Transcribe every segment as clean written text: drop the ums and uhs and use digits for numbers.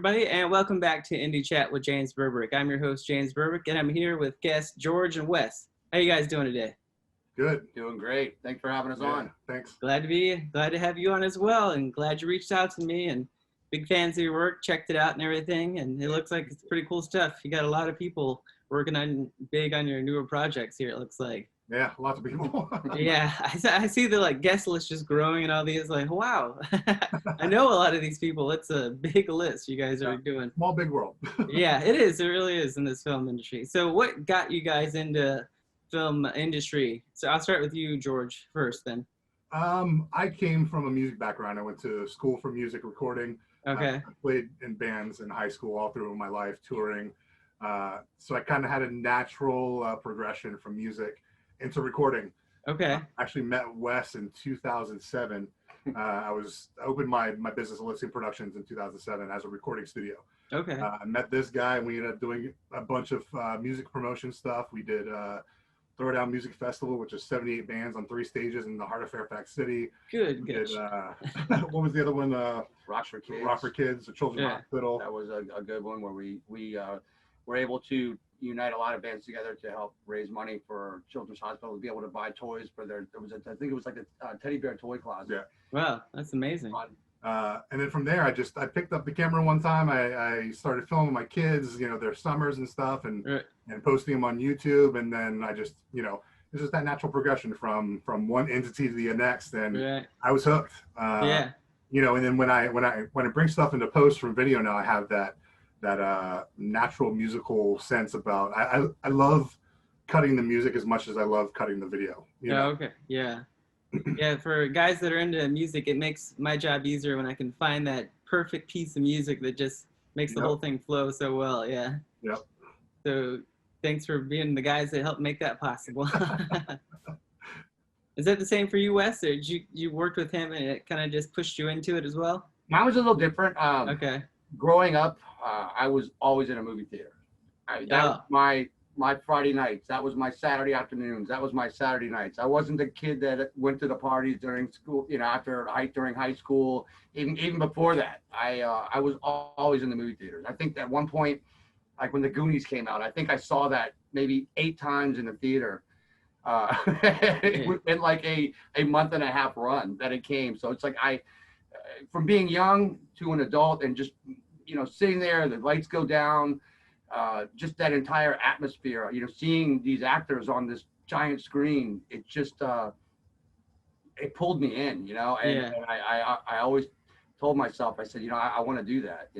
everybody, and welcome back to Indie Chat with James Berberich. I'm your host, James Berberich, and I'm here with guests George and Wes. How you guys doing today? Good. Doing great. Thanks for having us on. Thanks. Glad to have you on as well, and glad you reached out to me. And big fans of your work, checked it out and everything, and it looks like it's pretty cool stuff. You got a lot of people working on your newer projects here. It looks like. Yeah, lots of people. Yeah, I see the guest list just growing and all these. Like, wow, I know a lot of these people. It's a big list you guys are doing. Small big world. Yeah, it is. It really is in this film industry. So, what got you guys into film industry? So, I'll start with you, George, first. Then. I came from a music background. I went to school for music recording. Okay. I played in bands in high school all through my life, touring. So I kind of had a natural progression from music into recording. Okay. I actually met Wes in 2007. I opened my business, Ellipsing Productions, in 2007 as a recording studio. Okay. I met this guy, and we ended up doing a bunch of music promotion stuff. We did Throwdown Music Festival, which is 78 bands on 3 stages in the heart of Fairfax City. Good. We did, what was the other one? Rock for Kids. Rock for Kids, the Children's Hospital. That was a good one where we were able to unite a lot of bands together to help raise money for Children's Hospital to be able to buy toys for their. I think it was like a teddy bear toy closet. Yeah. Wow, that's amazing. And then from there, I picked up the camera one time. I started filming my kids, their summers and stuff, and posting them on YouTube. And then I just, it's just that natural progression from one entity to the next, and I was hooked. And then when I bring stuff into post from video now, I have that natural musical sense about. I love cutting the music as much as I love cutting the video. Okay. Yeah. Yeah, for guys that are into music, it makes my job easier when I can find that perfect piece of music that just makes the whole thing flow so well. Yeah. Yep. So thanks for being the guys that helped make that possible. Is that the same for you, Wes? Or did you worked with him and it kind of just pushed you into it as well? Mine was a little different. Okay. Growing up, I was always in a movie theater. That was my Friday nights. That was my Saturday afternoons. That was my Saturday nights. I wasn't the kid that went to the parties during school, during high school, even before that. I was always in the movie theaters. I think at one point, like when the Goonies came out, I think I saw that maybe 8 times in the theater. In like a month and a half run that it came. So it's like from being young to an adult and just, sitting there, the lights go down, just that entire atmosphere, seeing these actors on this giant screen, it just, it pulled me in, and I always told myself, I said, I want to do that.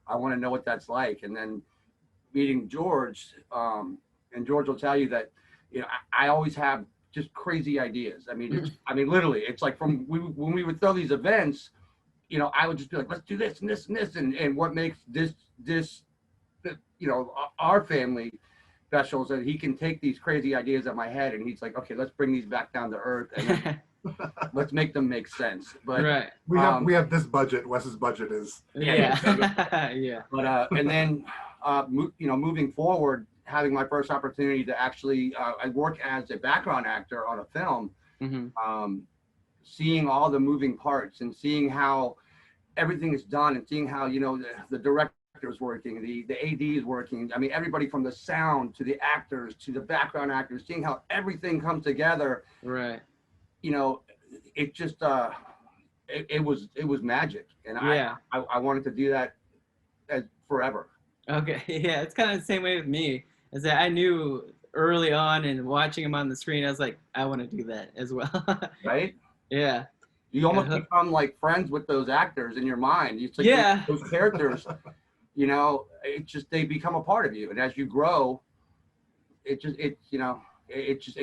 I want to know what that's like. And then meeting George, and George will tell you that, I always have just crazy ideas. I mean, literally, it's like when we would throw these events, I would just be like, let's do this and this and this, and what makes this our family special is that he can take these crazy ideas at my head and he's like, okay, let's bring these back down to earth and let's make them make sense. But we have this budget. Wes's budget is yeah. But and then moving forward, having my first opportunity to actually I work as a background actor on a film, seeing all the moving parts and seeing how everything is done and seeing how the director's working, the AD is working. I mean, everybody from the sound to the actors to the background actors, seeing how everything comes together. Right. It just it was magic, and I wanted to do that as forever. Okay. Yeah, it's kind of the same way with me. Is that I knew early on and watching him on the screen, I was like, I want to do that as well. Right? Yeah. You almost become like friends with those actors in your mind. It's like those characters, it just, they become a part of you. And as you grow, it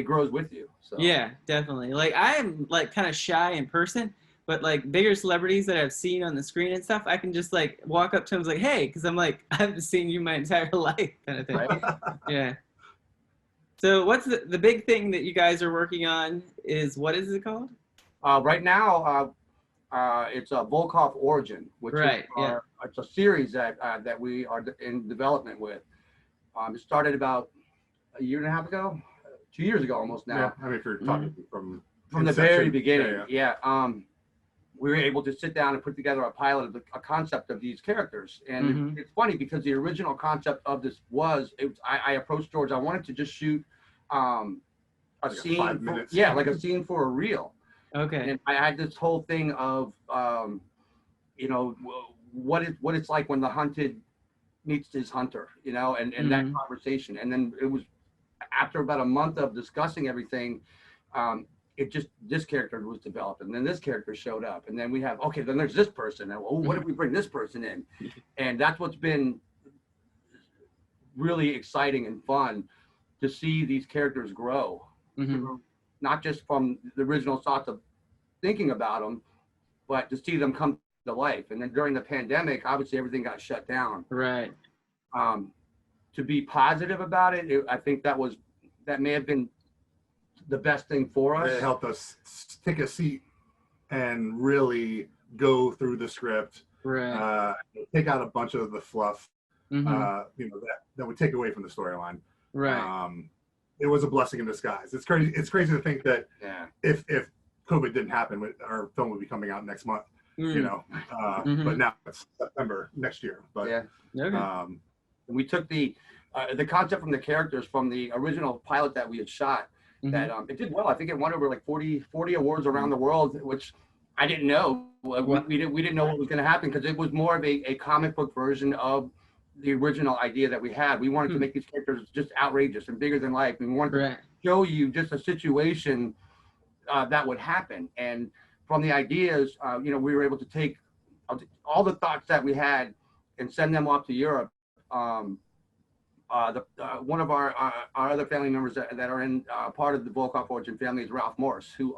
grows with you. So. Yeah, definitely. Like I am like kind of shy in person, but like bigger celebrities that I've seen on the screen and stuff, I can just like walk up to them and like, hey, because I'm like, I've seen you my entire life kind of thing. Right? Yeah. So what's the big thing that you guys are working on what is it called? Right now, it's a Volkov Origin, which is it's a series that we are in development with. It started about a year and a half ago, 2 years ago almost now. Yeah, I mean, if you're talking from the very beginning, we were able to sit down and put together a pilot of a concept of these characters. And it's funny because the original concept of this was, I approached George, I wanted to just shoot a like scene, 5 minutes. like a scene for a reel. Okay. And I had this whole thing of, you know, what it's like when the hunted meets his hunter, you know, and that conversation. And then it was after about a month of discussing everything, this character was developed, and then this character showed up, and then we have, okay, then there's this person, and what if we bring this person in? And that's what's been really exciting and fun to see these characters grow, not just from the original thoughts of thinking about them, but to see them come to life. And then during the pandemic, obviously everything got shut down. Right. To be positive about it, I think that may have been the best thing for us. It helped us take a seat and really go through the script, right. Take out a bunch of the fluff, you know, that would take away from the storyline. Right. It was a blessing in disguise. It's crazy. It's crazy to think that if COVID didn't happen, our film would be coming out next month. You know, but now it's September next year. But Okay. We took the concept from the characters from the original pilot that we had shot. That it did well. I think it won over like 40 awards around the world, which I didn't know. We didn't know what was going to happen because it was more of a comic book version of the original idea that we had. We wanted to make these characters just outrageous and bigger than life. We wanted to show you just a situation that would happen. And from the ideas, you know, we were able to take all the thoughts that we had and send them off to Europe. One of our other family members that are in part of the Volkov Origin family is Ralph Morse, who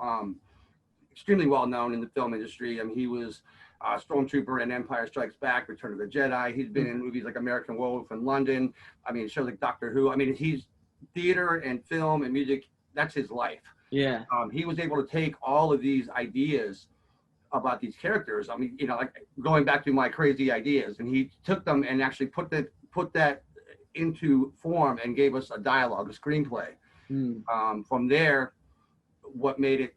extremely well known in the film industry. I mean, he was Stormtrooper in Empire Strikes Back, Return of the Jedi. He's been in movies like American Werewolf in London. I mean, shows like Doctor Who. I mean, he's theater and film and music. That's his life. Yeah. He was able to take all of these ideas about these characters. I mean, you know, like going back to my crazy ideas, and he took them and actually put that into form and gave us a dialogue, a screenplay. From there, what made it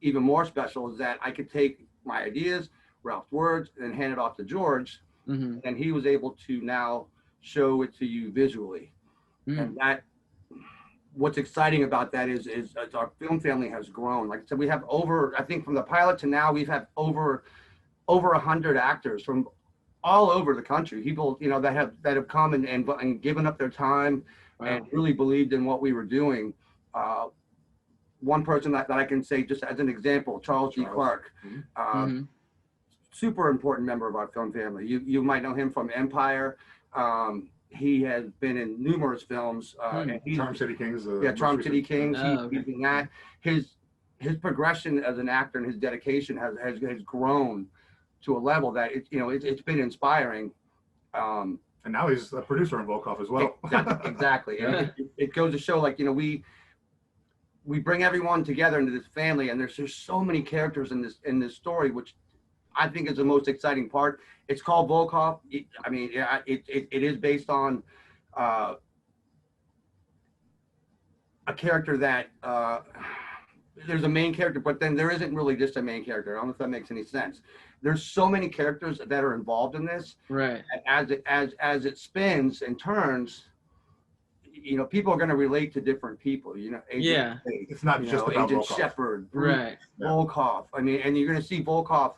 even more special is that I could take my ideas, Ralph's words, and hand it off to George, and he was able to now show it to you visually. And that, what's exciting about that is our film family has grown. Like I said, we have I think from the pilot to now, we've had over 100 actors from all over the country, people, you know, that have come and given up their time and really believed in what we were doing. One person that I can say just as an example, Charles G. Clark, super important member of our film family. You might know him from Empire. He has been in numerous films. And Charm City Kings. Charm City Kings. Okay. He's in that. His progression as an actor and his dedication has grown to a level that it's been inspiring. And now he's a producer in Volkov as well. Exactly. It goes to show, like, you know, we bring everyone together into this family, and there's just so many characters in this story, which I think is the most exciting part. It's called Volkov. I mean, it is based on a character that there's a main character, but then there isn't really just a main character. I don't know if that makes any sense. There's so many characters that are involved in this. Right. As it spins and turns, you know, people are going to relate to different people. You know, Agent Faith, it's not just about Agent Volkov. Shepard, Right. Volkov. I mean, and you're going to see Volkov,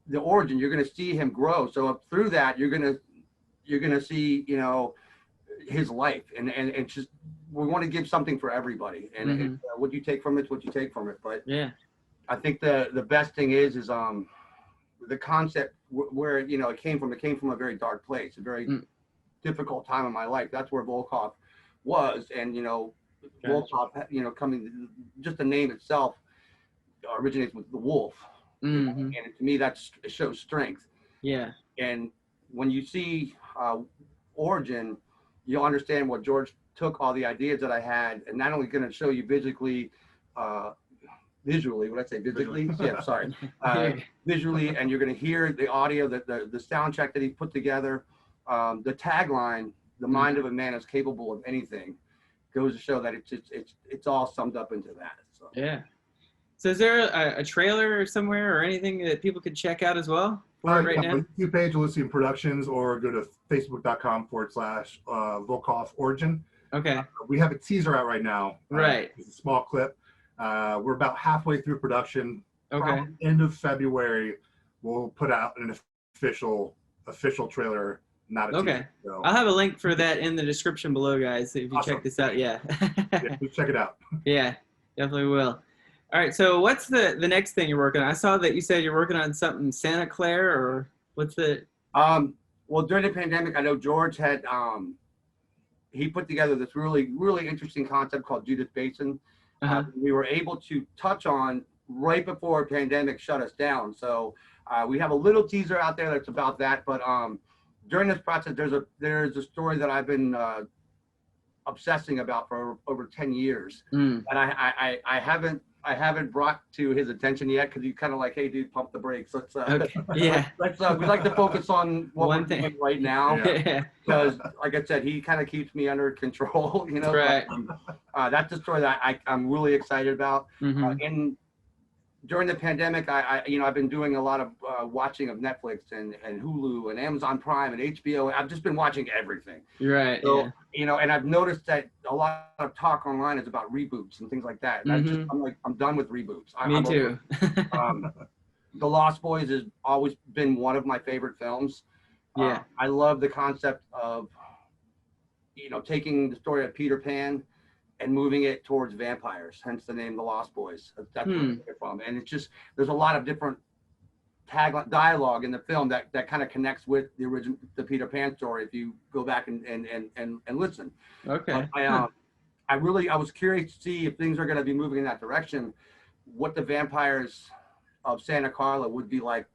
the origin. You're going to see him grow. So up through that, you're going to see, you know, his life, and just, we want to give something for everybody. And what you take from it's what you take from it. But I think the best thing is the concept where, you know, it came from a very dark place, a very difficult time in my life. That's where Volkov was. And, you know, Volkov, you know, coming, just the name itself originates with the wolf. And to me, it shows strength. Yeah. And when you see Origin, you'll understand what George took all the ideas that I had, and not only going to show you visually, what I say, visually? Yeah, sorry. Visually, and you're going to hear the audio, the soundtrack that he put together, the tagline, "The mind of a man is capable of anything," goes to show that it's all summed up into that. So. Yeah. So is there a trailer somewhere or anything that people could check out as well for it right now? On the YouTube page, Elysium Productions, or go to facebook.com/Volkov Origin. Okay. We have a teaser out right now. Right. It's a small clip. We're about halfway through production. Okay. Probably end of February, we'll put out an official trailer. Not a teaser, so. I'll have a link for that in the description below, guys. If you Awesome. check this out, yeah. Yeah, please check it out. Yeah, definitely will. All right, so what's the next thing you're working on? I saw that you said you're working on something Santa Clara, or what's the? Well, during the pandemic, I know George had he put together this really interesting concept called Judith Basin. We were able to touch on right before pandemic shut us down. So we have a little teaser out there that's about that. But during this process, there's a story that I've been obsessing about for over 10 years, and I haven't brought to his attention yet, because he's kind of like, hey dude, pump the brakes. Let's yeah. Let's we like to focus on what One we're thing doing right now, because yeah. like I said, he kind of keeps me under control, you know. Right. That's the story that I'm really excited about. And during the pandemic, I've been doing a lot of watching of Netflix and Hulu and Amazon Prime and HBO. I've just been watching everything. Right. So, yeah. you know, and I've noticed that a lot of talk online is about reboots and things like that. And I'm done with reboots. Me too. The Lost Boys has always been one of my favorite films. Yeah. I love the concept of, you know, taking the story of Peter Pan and moving it towards vampires, hence the name The Lost Boys. That's where I get it from. And it's just, there's a lot of different dialogue in the film that kind of connects with the Peter Pan story if you go back and listen. Okay. But I was curious to see if things are going to be moving in that direction, what the vampires of Santa Carla would be like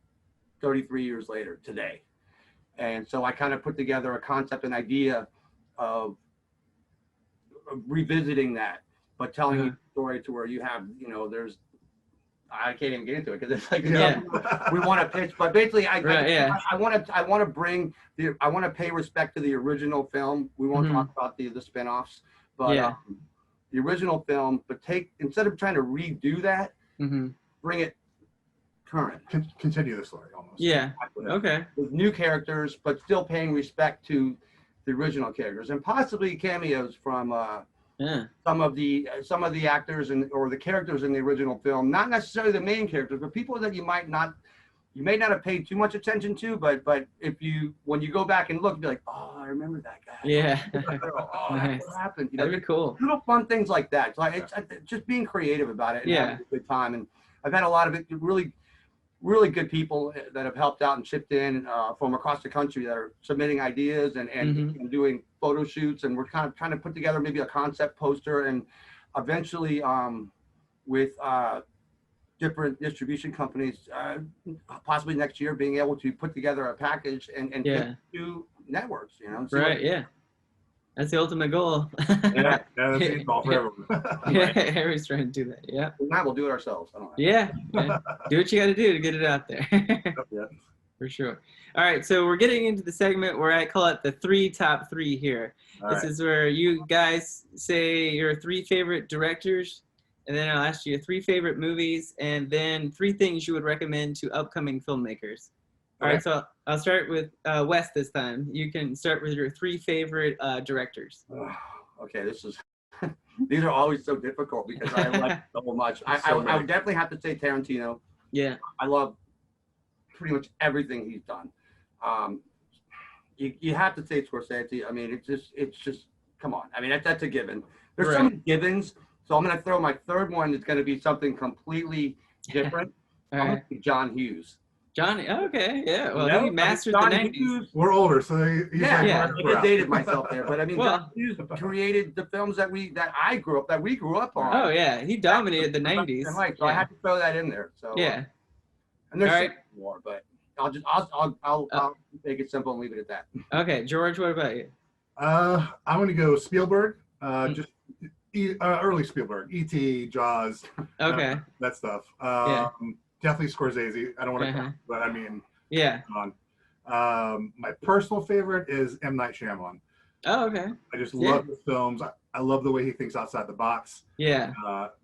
33 years later today. And so I kind of put together a concept, an idea of revisiting that, but telling you the story to where you have, you know, I can't even get into it because it's like, we want to pitch, but basically I want to pay respect to the original film. We won't talk about the spinoffs, but the original film, but instead of trying to redo that, bring it current. Continue the story almost. Yeah. Okay. With new characters, but still paying respect to the original characters, and possibly cameos from some of the actors or the characters in the original film. Not necessarily the main characters, but people that you may not have paid too much attention to. But when you go back and look, you'll be like, oh, I remember that guy. Yeah. Oh, that's what happened. You know, that'd be cool. Little fun things like that. So it's just being creative about it and having a good time. And I've had a lot of really good people that have helped out and chipped in from across the country that are submitting ideas and doing photo shoots, and we're kind of trying to put together maybe a concept poster, and eventually with different distribution companies, possibly next year, being able to put together a package and do networks, you know. Right. Yeah. That's the ultimate goal. That's the goal for everyone. Everybody's trying to do that. Yeah. Now we'll do it ourselves. I don't know. Yeah. Do what you got to do to get it out there. For sure. All right. So we're getting into the segment where I call it the top three here. This is where you guys say your 3 favorite directors, and then I'll ask you your 3 favorite movies, and then 3 things you would recommend to upcoming filmmakers. All right, so I'll start with Wes this time. You can start with your 3 favorite directors. Okay, these are always so difficult because I like so much. I would definitely have to say Tarantino. Yeah. I love pretty much everything he's done. You have to say Scorsese. I mean, it's just come on. I mean, that's a given. There's so many givens. So I'm going to throw my third one. It's going to be something completely different. I'm going to say John Hughes. Johnny, okay, yeah. Well, he mastered the 90s. Hughes, we're older, so he's I dated myself there, but I mean, John Hughes created the films that we grew up on. Oh yeah, he dominated the 90s. So I had to throw that in there. So yeah. And there's more, but I'll make it simple and leave it at that. Okay, George, what about you? I'm going to go Spielberg. Just early Spielberg, E.T., Jaws. Okay. That stuff. Definitely Scorsese. I don't want to count, but I mean, come on. My personal favorite is M. Night Shyamalan. Oh, okay. I just Yeah. love his films. I love the way he thinks outside the box. Yeah.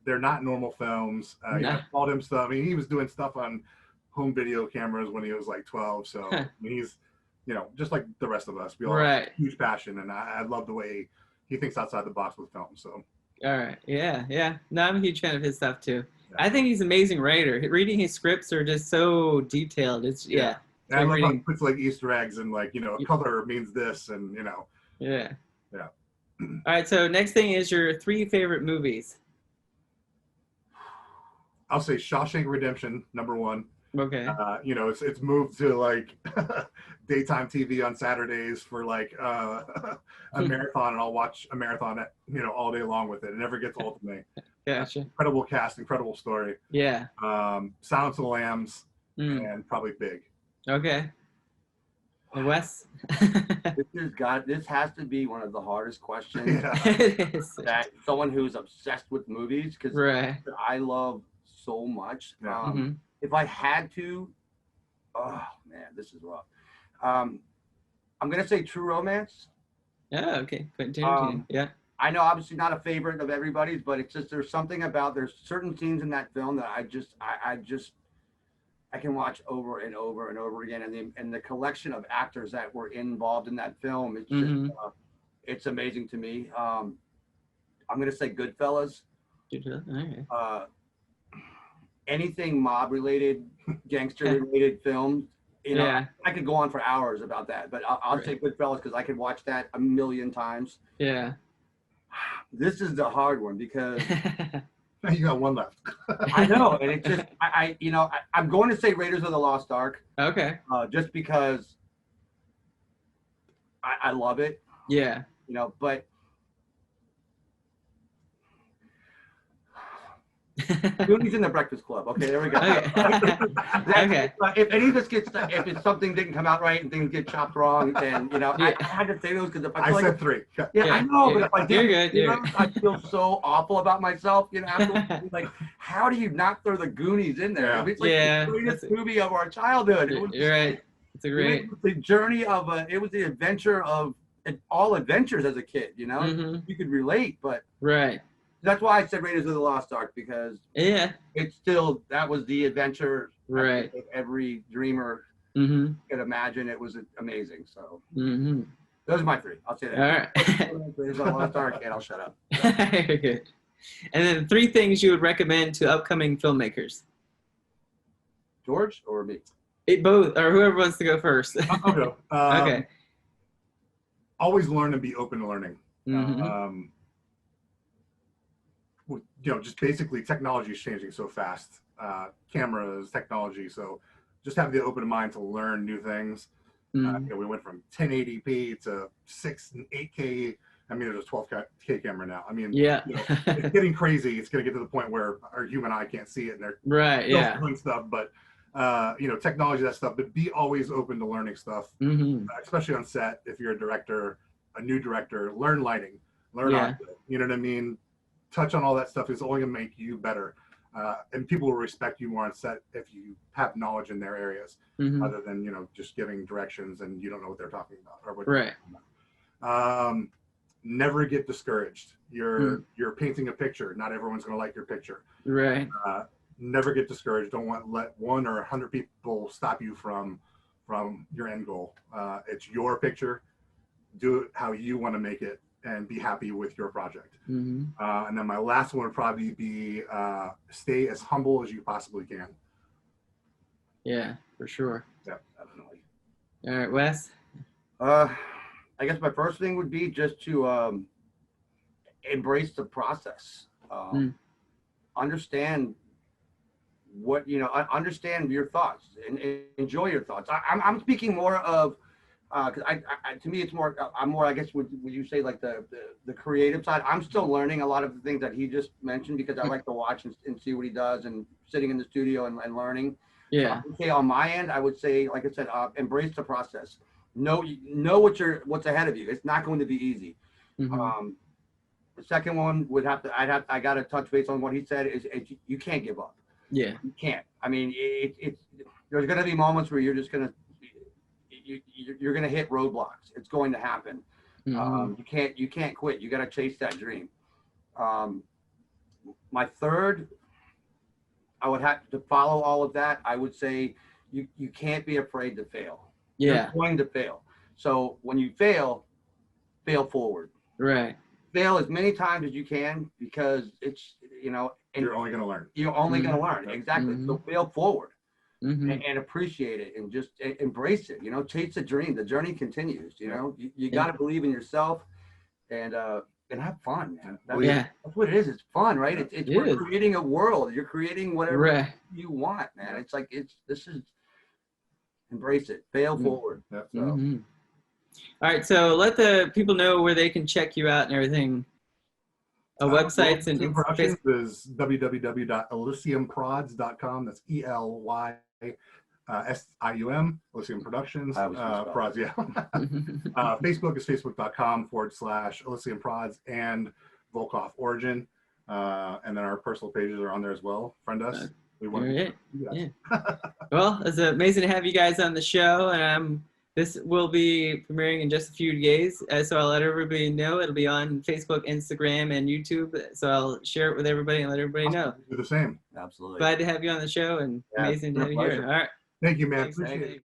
They're not normal films. You know, No. I called him stuff. I mean, he was doing stuff on home video cameras when he was like 12. So I mean, he's, you know, just like the rest of us. We all have Right. huge passion, and I love the way he thinks outside the box with film. So. All right. Yeah. Yeah. No, I'm a huge fan of his stuff too. Yeah. I think he's an amazing writer. Reading his scripts are just so detailed. It's yeah. And I love how he puts like Easter eggs and like, you know, color means this, and you know. Yeah. Yeah. All right. So next thing is your 3 favorite movies. I'll say Shawshank Redemption, #1. Okay. You know, it's moved to like daytime TV on Saturdays for like a marathon, and I'll watch a marathon, you know, all day long with it. It never gets old to me. Gotcha. Incredible cast, incredible story. Yeah. Silence of the Lambs, and probably Big. Okay. And Wes? This has to be one of the hardest questions that someone who's obsessed with movies, because I love so much. If I had to, oh man, this is rough. I'm gonna say True Romance. Yeah. Okay. Continue. Yeah. I know, obviously not a favorite of everybody's, but it's just there's something about there's certain scenes in that film that I can watch over and over and over again, and the collection of actors that were involved in that film, it's just it's amazing to me. I'm gonna say Goodfellas. Okay. Anything mob related, gangster related films, you know, I could go on for hours about that, but I'll say Goodfellas because I could watch that a million times. Yeah. This is the hard one because you got one left. I know, and it's just I'm going to say Raiders of the Lost Ark. Okay. Just because I love it. Yeah. You know, but Goonies in the Breakfast Club. Okay, there we go. Okay. If any of this if it's something didn't come out right and things get chopped wrong, then you know I had to say those because if I said 3. Yeah, I know, but if I did, good. You know, I feel so awful about myself. You know, afterwards, like, how do you not throw the Goonies in there? I mean, it's like the greatest movie of our childhood. You're right. It's a great. It was the journey of it was the adventure of all adventures as a kid. You know, you could relate, but that's why I said Raiders of the Lost Ark, because it's still, that was the adventure every dreamer could imagine. It was amazing. So those are my 3. I'll say that. All right. Raiders of the Lost Ark, and I'll shut up. Very good. And then 3 things you would recommend to upcoming filmmakers. George or me? Both, or whoever wants to go first. I'll go. Okay. Always learn and be open to learning. You know, just basically technology is changing so fast. Cameras, technology. So just have the open mind to learn new things. You know, we went from 1080p to 6 and 8K. I mean, there's a 12K camera now. I mean, you know, it's getting crazy. It's going to get to the point where our human eye can't see it, and they're doing stuff. But you know, technology, that stuff. But be always open to learning stuff, especially on set. If you're a director, a new director, learn lighting, learn audio. You know what I mean? Touch on all that stuff is only going to make you better, and people will respect you more on set if you have knowledge in their areas, other than, you know, just giving directions and you don't know what they're talking about or what they're talking about. Never get discouraged. You're painting a picture. Not everyone's going to like your picture. Never get discouraged. Don't let 1 or 100 people stop you from your end goal. It's your picture. Do it how you want to make it, and be happy with your project. And then my last one would probably be stay as humble as you possibly can. Yeah, for sure. Yeah, definitely. All right, Wes? I guess my first thing would be just to embrace the process. Understand what, you know, understand your thoughts and enjoy your thoughts. I'm speaking more of, because to me it's more, I'm more, I guess, would you say like the creative side. I'm still learning a lot of the things that he just mentioned, because I like to watch and see what he does, and sitting in the studio and learning. Okay, on my end, I would say, like I said, embrace the process. Know what's ahead of you. It's not going to be easy. The second one would have to, I got to touch base on what he said, is you can't give up. You can't. I mean, there's going to be moments where you're just going to, you're going to hit roadblocks. It's going to happen. You can't quit. You got to chase that dream. My third, I would have to follow all of that. I would say you can't be afraid to fail. Yeah. You're going to fail. So when you fail forward. Right. Fail as many times as you can, because it's, and you're only going to learn. You're only going to learn. Exactly. So fail forward and appreciate it, and just embrace it. Chase the dream. The journey continues. You got to believe in yourself, and have fun, man. That's what it is. It's fun, right? We're creating a world. You're creating whatever you want, man. It's like embrace it. Fail forward. That's All right, so let the people know where they can check you out and everything. Websites and Productions is www.elysiumprods.com. That's ELYSIUM, Elysium Productions. Prods, yeah. Facebook is facebook.com/Elysium Prods and Volkov Origin. And then our personal pages are on there as well. Friend us. We want to Well, it's amazing to have you guys on the show. This will be premiering in just a few days, so I'll let everybody know. It'll be on Facebook, Instagram, and YouTube, so I'll share it with everybody and let everybody know. Do the same. Absolutely. Glad to have you on the show, and amazing to have you here. All right. Thank you, man. Appreciate it.